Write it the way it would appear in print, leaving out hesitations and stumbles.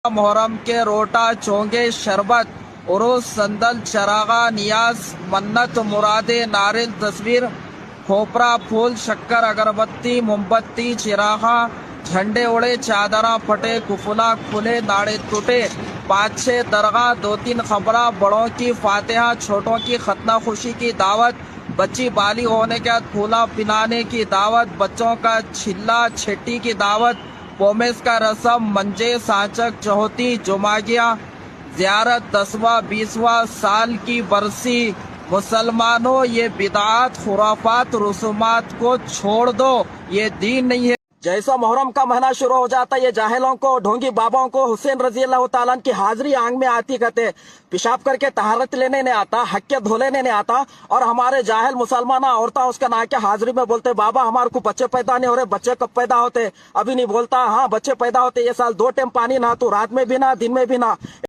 محرم کے روٹا چونگے شربت عروس سندل چراغا نیاز منت مراد نارل تصویر کھوپرا پھول شکر اگربتی موم بتی چراغا جھنڈے اڑے چادراں پھٹے کفلا کھلے ناڑے ٹوٹے 5-6 درگاہ 2-3 خبرہ بڑوں کی فاتحہ چھوٹوں کی ختنہ خوشی کی دعوت بچی بالی ہونے کے بعد پھولا پلانے کی دعوت بچوں کا چھلا چھٹی کی دعوت پومیس کا رسم منجے سانچک چہوتی جمعگیاں زیارت 10واں 20واں سال کی برسی مسلمانوں یہ بدعات خرافات رسومات کو چھوڑ دو یہ دین نہیں ہے۔ جیسا محرم کا مہینہ شروع ہو جاتا ہے یہ جاہلوں کو ڈھونگی باباؤں کو حسین رضی اللہ تعالیٰ کی حاضری آنگ میں آتی کہتے پیشاب کر کے طہارت لینے نہیں آتا حق کے دھو لینے نہیں آتا اور ہمارے جاہل مسلمان عورتیں اس کا نا کے حاضری میں بولتے بابا ہمارے کو بچے پیدا نہیں ہو رہے بچے کب پیدا ہوتے ابھی نہیں بولتا ہاں بچے پیدا ہوتے یہ سال 2 ٹائم پانی نہ تو رات میں بھی نہ دن میں بھی نہ